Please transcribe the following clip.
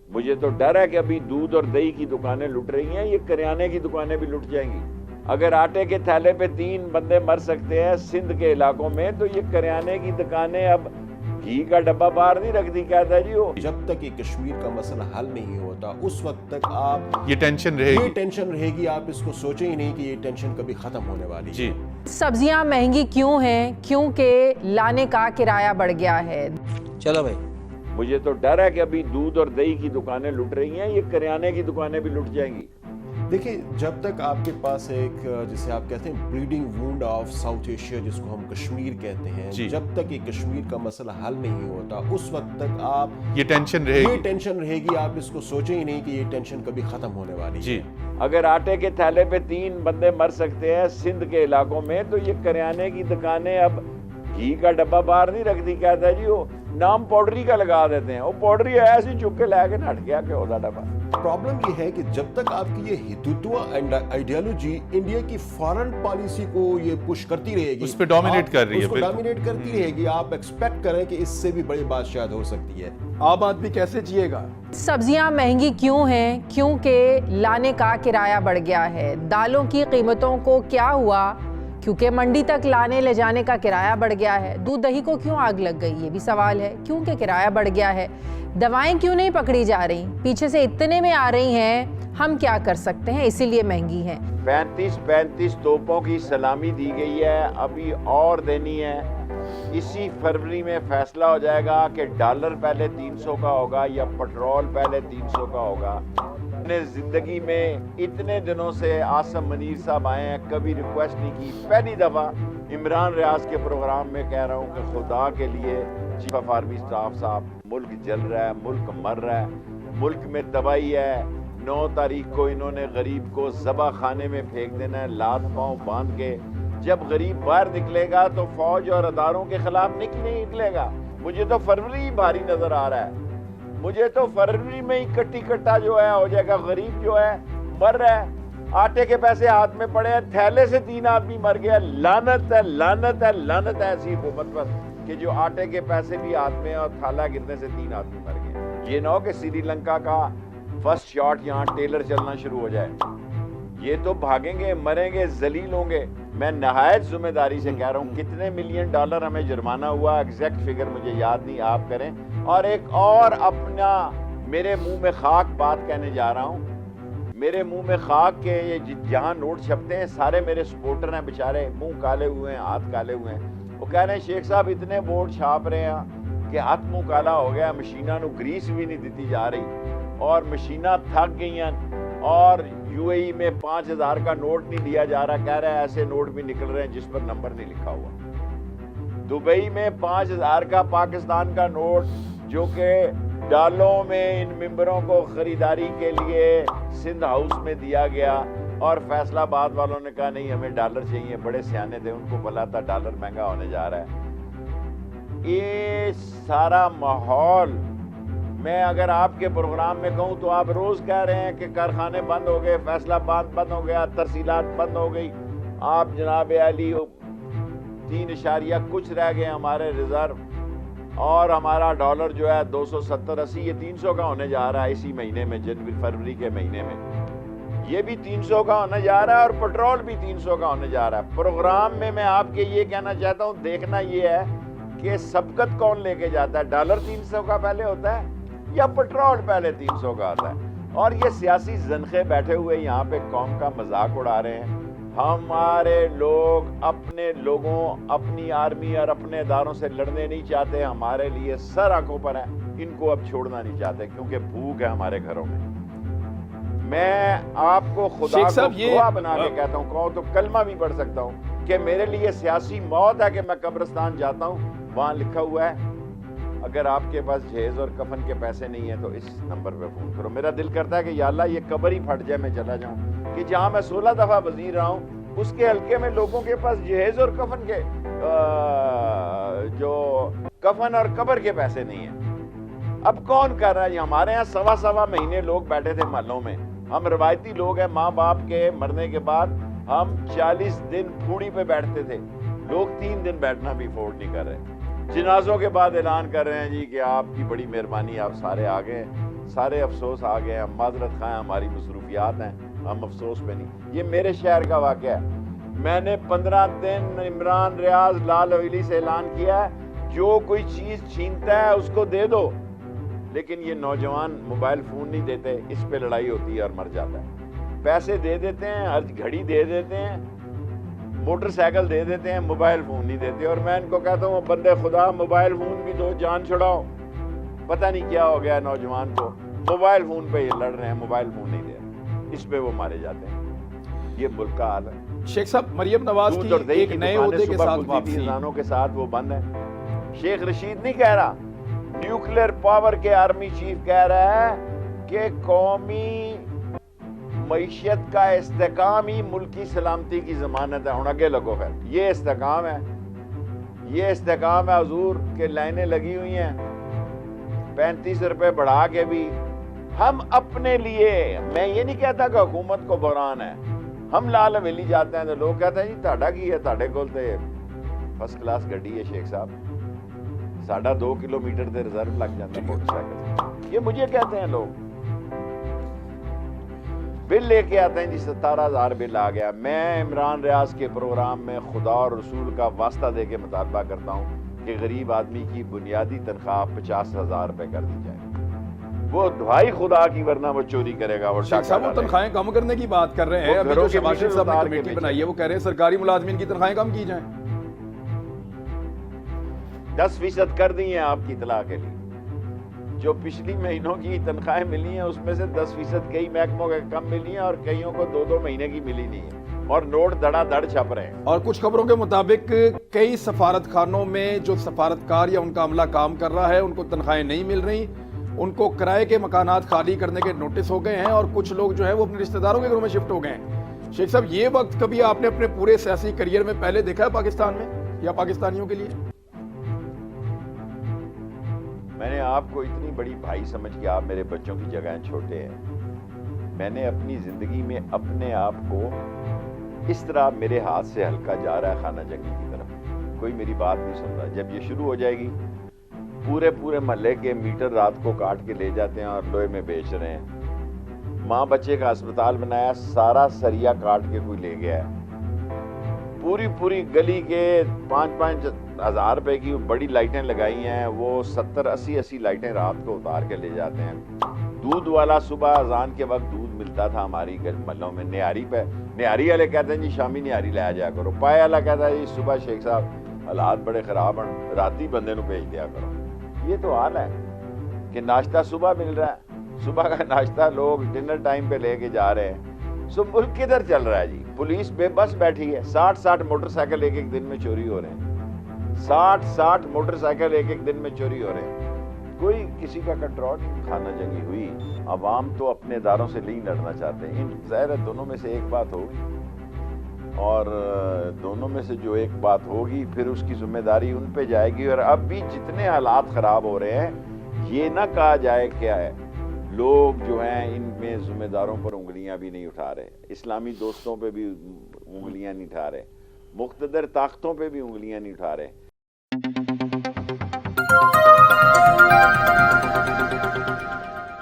مجھے تو ڈر ہے کہ ابھی دودھ اور دہی کی دکانیں لٹ رہی ہیں، یہ کریانے کی دکانیں بھی لٹ جائیں گی۔ اگر آٹے کے تھیلے پہ 3 بندے مر سکتے ہیں سندھ کے علاقوں میں، تو یہ کریانے کی دکانیں اب گھی کا ڈبہ باہر نہیں رکھتی، کہتا ہے جی وہ جب تک یہ کشمیر کا مسئلہ حل نہیں ہوتا اس وقت تک آپ یہ ٹینشن رہے گی، آپ اس کو سوچیں ہی نہیں کہ یہ ٹینشن کبھی ختم ہونے والی جی۔ سبزیاں مہنگی کیوں ہیں؟ کیونکہ لانے کا کرایہ بڑھ گیا ہے۔ چلو بھائی، مجھے تو ڈر ہے کہ ابھی دودھ اور دہی کی دکانیں لٹ رہی ہیں، یہ کریانے کی دکانیں بھی لٹ جائیں گی۔ دیکھیں، جب تک آپ کے پاس ایک جسے آپ کہتے ہیں breeding Wundt of south Asia, جس کو ہم کشمیر کہتے ہیں، جب تک یہ کشمیر کا مسئلہ حل نہیں ہوتا اس وقت تک آپ یہ ٹینشن رہے گی، آپ اس کو سوچیں ہی نہیں کہ یہ ٹینشن کبھی ختم ہونے والی جی۔ اگر آٹے کے تھیلے پہ 3 بندے مر سکتے ہیں سندھ کے علاقوں میں، تو یہ کریانے کی دکانیں اب گھی کا ڈبہ باہر نہیں رکھتی، کہتا ہے جی وہ نام پاؤڈری کا لگا دیتے ہیں، وہ پاؤڈری ایسی چک کے لے کے ہٹ گیا کہ ہوتا ڈبہ۔ پرابلم یہ ہے کہ جب تک آپ کی یہ ہندوتوا آئیڈیالوجی انڈیا کی فارن پالیسی کو یہ پش کرتی رہے گی، اس پہ ڈومینیٹ کر رہی ہے، ڈومینیٹ کرتی رہے گی، آپ ایکسپیکٹ کریں کہ اس سے بھی بڑی بات شاید ہو سکتی ہے۔ عام آدمی کیسے جیے گا؟ سبزیاں مہنگی کیوں ہیں؟ کیونکہ لانے کا کرایہ بڑھ گیا ہے۔ دالوں کی قیمتوں کو کیا ہوا؟ کیونکہ منڈی تک لانے لے جانے کا کرایہ بڑھ گیا ہے۔ دودھ دہی کو کیوں آگ لگ گئی؟ یہ بھی سوال ہے، کیونکہ کرایہ بڑھ گیا ہے۔ دوائیں کیوں نہیں پکڑی جا رہی؟ پیچھے سے اتنے میں آ رہی ہیں، ہم کیا کر سکتے ہیں؟ اسی لیے مہنگی ہیں۔ 35 توپوں کی سلامی دی گئی ہے، ابھی اور دینی ہے۔ اسی فروری میں فیصلہ ہو جائے گا کہ ڈالر پہلے 300 کا ہوگا یا پٹرول پہلے 300 کا ہوگا۔ اپنے زندگی میں اتنے دنوں سے آصم منیر صاحب آئے ہیں، کبھی ریکویسٹ نہیں کی۔ پہلی دفعہ عمران ریاض کے پروگرام میں کہہ رہا ہوں کہ خدا کے لیے چیف آف آرمی اسٹاف صاحب، ملک جل رہا ہے، ملک مر رہا ہے، ملک میں تباہی ہے۔ 9 تاریخ کو انہوں نے غریب کو ذبح خانے میں پھینک دینا ہے، لات پاؤں باندھ کے۔ جب غریب باہر نکلے گا تو فوج اور اداروں کے خلاف نہیں نکلے گا۔ مجھے تو فروری ہی بھاری نظر آ رہا ہے، مجھے تو فروری میں ہی کٹی کٹا جو ہے ہو جائے گا۔ غریب جو ہے مر رہا ہے، آٹے کے پیسے ہاتھ میں پڑے ہیں، تھیلے سے 3 آدمی مر گیا۔ لعنت ہے، لعنت ہے، لعنت ہے ایسی حکومت پر کہ جو آٹے کے پیسے بھی ہاتھ میں اور تھالا گرنے سے 3 آدمی مر گئے۔ یہ نہ ہو کہ سری لنکا کا فرسٹ شاٹ یہاں ٹیلر چلنا شروع ہو جائے۔ یہ تو بھاگیں گے، مریں گے، ذلیل ہوں گے۔ میں نہایت ذمہ داری سے کہہ رہا ہوں، کتنے ملین ڈالر ہمیں جرمانہ ہوا، ایگزیکٹ فگر مجھے یاد نہیں، آپ کریں۔ اور ایک اور اپنا میرے منہ میں خاک بات کہنے جا رہا ہوں، میرے منہ میں خاک کے یہ جہاں نوٹ چھپتے ہیں سارے میرے سپورٹر ہیں بیچارے، منہ کالے ہوئے ہیں، ہاتھ کالے ہوئے ہیں۔ وہ کہہ رہے ہیں شیخ صاحب اتنے ووٹ چھاپ رہے ہیں کہ ہاتھ منہ کالا ہو گیا، مشیناں نو گریس بھی نہیں دیتی جا رہی اور مشیناں تھک گئی ہیں، اور یو اے ای میں 5000 کا نوٹ نہیں دیا جا رہا، کہہ رہے ہیں ایسے نوٹ بھی نکل رہے ہیں جس پر نمبر نہیں لکھا ہوا۔ دبئی میں 5000 کا پاکستان کا نوٹ جو کہ ڈالوں میں ان ممبروں کو خریداری کے لیے سندھ ہاؤس میں دیا گیا، اور فیصلہ آباد والوں نے کہا نہیں ہمیں ڈالر چاہیے، بڑے سیانے تھے، ان کو پتا تھا ڈالر مہنگا ہونے جا رہا ہے۔ یہ سارا ماحول، میں اگر آپ کے پروگرام میں کہوں تو آپ روز کہہ رہے ہیں کہ کارخانے بند ہو گئے، فیصلہ آباد بند ہو گیا، ترسیلات بند ہو گئی، آپ جناب علی 3 کچھ رہ گئے ہمارے ریزرو، اور ہمارا ڈالر جو ہے 270-80، یہ 300 کا ہونے جا رہا ہے اسی مہینے میں، جنوری فروری کے مہینے میں یہ بھی 300 کا ہونے جا رہا ہے، اور پٹرول بھی 300 کا ہونے جا رہا ہے۔ پروگرام میں میں آپ کے یہ کہنا چاہتا ہوں، دیکھنا یہ ہے کہ سبقت کون لے کے جاتا ہے، ڈالر 300 کا پہلے ہوتا ہے یا پٹرول پہلے 300 کا آتا ہے؟ اور یہ سیاسی زنخے بیٹھے ہوئے یہاں پہ قوم کا مذاق اڑا رہے ہیں۔ ہمارے لوگ اپنے لوگوں، اپنی آرمی اور اپنے اداروں سے لڑنے نہیں چاہتے، ہمارے لیے سر آنکھوں پر ہیں، ان کو اب چھوڑنا نہیں چاہتے کیونکہ بھوک ہے ہمارے گھروں میں۔ میں آپ کو خدا کو گواہ بنا کے کہتا ہوں، کہوں تو کلمہ بھی پڑھ سکتا ہوں کہ میرے لیے سیاسی موت ہے کہ میں قبرستان جاتا ہوں، وہاں لکھا ہوا ہے اگر آپ کے پاس جہیز اور کفن کے پیسے نہیں ہیں تو اس نمبر پہ فون کرو۔ میرا دل کرتا ہے کہ یا اللہ یہ قبر ہی پھٹ جائے، میں چلا جاؤں، کہ جہاں میں 16 دفعہ وزیر رہا ہوں اس کے حلقے میں لوگوں کے پاس جہیز اور کفن کے جو کفن اور قبر کے پیسے نہیں ہیں۔ اب کون کر رہا ہے؟ ہمارے یہاں 1.25 مہینے لوگ بیٹھے تھے محلوں میں، ہم روایتی لوگ ہیں، ماں باپ کے مرنے کے بعد ہم 40 دن پھوڑی پہ بیٹھتے تھے، لوگ 3 دن بیٹھنا بھی افورڈ نہیں کر رہے۔ جنازوں کے بعد اعلان کر رہے ہیں جی کہ آپ کی بڑی مہربانی، آپ سارے آ گئے، سارے افسوس آ گئے ہیں، ہم معذرت خواہ ہیں، ہماری مصروفیات ہیں، ہم افسوس پہ نہیں. یہ میرے شہر کا واقعہ ہے. میں نے 15 دن عمران ریاض لال حویلی سے اعلان کیا ہے جو کوئی چیز چھینتا ہے اس کو دے دو، لیکن یہ نوجوان موبائل فون نہیں دیتے، اس پہ لڑائی ہوتی ہے اور مر جاتا ہے. پیسے دے دیتے ہیں، ہر گھڑی دے دیتے ہیں، موٹر سائیکل دے دیتے ہیں، موبائل فون نہیں دیتے. اور میں ان کو کہتا ہوں بندے خدا موبائل فون بھی دو، جان چھڑاؤ. پتہ نہیں کیا ہو گیا نوجوان کو، موبائل فون پہ یہ لڑ رہے ہیں، موبائل فون نہیں دے رہے، اس پہ وہ مارے جاتے ہیں. یہ ملک کا حال ہے. شیخ صاحب مریم نواز کی ایک نئے عہدے کے ساتھ واپسی، اذانوں کے ساتھ وہ بند ہے. شیخ رشید نہیں کہہ رہا، نیوکلیر پاور کے آرمی چیف کہہ رہا ہے کہ قومی معیشت کا استحکام ہی ملکی سلامتی کی ضمانت ہے. ہوں اگے لگو پھر یہ استحکام ہے، یہ استحکام ہے حضور کہ لائنیں لگی ہوئی ہیں 35 روپے بڑھا کے بھی. ہم اپنے لیے، میں یہ نہیں کہتا کہ حکومت کو بحران ہے، ہم لال حویلی جاتے ہیں تو لوگ کہتے ہیں جی تہاڈا کی ہے، تہاڈے کول تے فرسٹ کلاس گڈی ہے شیخ صاحب، ساڑھا 2 کلومیٹر تے ریزرو لگ جاتا ہے موٹر سائیکل. یہ مجھے کہتے ہیں لوگ. بل لے کے آتے ہیں جی 17,000 بل آ گیا. میں عمران ریاض کے پروگرام میں خدا اور رسول کا واسطہ دے کے مطالبہ کرتا ہوں کہ غریب آدمی کی بنیادی تنخواہ 50,000 روپے کر دی جائے. وہ دعائی خدا کی، ورنہ وہ چوری کرے گا. شیخ صاحب وہ تنخواہیں کم کرنے کی بات کر رہے ہیں. ابھی جو شہباز شریف صاحب نے کمیٹی بنائی ہے وہ کہہ رہے ہیں سرکاری ملازمین کی تنخواہیں کم کی جائیں. 10% کر دی ہیں آپ کی اطلاع کے لیے. جو پچھلی مہینوں کی تنخواہیں ملی ہیں اس میں سے 10% کئی محکموں کے کم ملی ہیں اور کئیوں کو 2 مہینے کی ملی نہیں ہے، اور نوٹ دڑا دڑ چھپ رہے ہیں. اور کچھ خبروں کے مطابق کئی سفارت خانوں میں جو سفارتکار یا ان کا عملہ کام کر رہا ہے ان کو تنخواہیں نہیں مل رہی، ان کو کرائے کے مکانات خالی کرنے کے نوٹس ہو گئے ہیں، اور کچھ لوگ جو ہے وہ اپنے رشتہ داروں کے گھروں میں شفٹ ہو گئے ہیں. شیخ صاحب یہ وقت کبھی آپ نے اپنے پورے سیاسی کریئر میں پہلے دیکھا ہے پاکستان میں یا پاکستانیوں کے لیے؟ میں نے آپ کو اتنی بڑی بھائی سمجھ کے، آپ میرے بچوں کی جگہ چھوٹے ہیں، میں نے اپنی زندگی میں اپنے آپ کو اس طرح میرے ہاتھ سے ہلکا جا رہا ہے خانہ جنگی کی طرف، کوئی میری بات نہیں سن رہا. جب یہ شروع ہو جائے گی پورے محلے کے میٹر رات کو کاٹ کے لے جاتے ہیں اور لوہے میں بیچ رہے ہیں. ماں بچے کا اسپتال بنایا، سارا سریا کاٹ کے کوئی لے گیا ہے. پوری گلی کے 5-5 ہزار روپے کی بڑی لائٹیں لگائی ہیں، وہ 70-80 لائٹیں رات کو اتار کے لے جاتے ہیں. دودھ والا صبح اذان کے وقت دودھ ملتا تھا ہماری محلوں میں، نہاری پہ، نہاری والے کہتے ہیں جی شامی نہاری لایا جایا کرو. پائے والا کہتا ہے جی صبح شیخ صاحب حالات بڑے خراب ہیں، راتی بندے نو بھیج دیا کرو. یہ تو حال ہے کہ ناشتہ صبح مل رہا ہے، صبح کا ناشتہ لوگ ڈنر ٹائم پہ لے کے جا رہے ہیں. سو ملک کدھر چل رہا ہے جی؟ پولیس بے بس بیٹھی ہے. 60 موٹر سائیکل ایک دن میں چوری ہو رہے ہیں، 60 موٹر سائیکل ایک دن میں چوری ہو رہے ہیں. کوئی کسی کا کنٹرول نہیں. خانہ جنگی ہوئی، عوام تو اپنے اداروں سے نہیں لڑنا چاہتے. ان ظاہر ہے دونوں میں سے ایک بات ہوگی، اور دونوں میں سے جو ایک بات ہوگی پھر اس کی ذمہ داری ان پہ جائے گی. اور اب بھی جتنے حالات خراب ہو رہے ہیں یہ نہ کہا جائے کیا ہے، لوگ جو ہیں ان میں ذمہ داروں پر انگلیاں بھی نہیں اٹھا رہے، اسلامی دوستوں پہ بھی انگلیاں نہیں اٹھا رہے، مقتدر طاقتوں پہ بھی انگلیاں نہیں اٹھا رہے.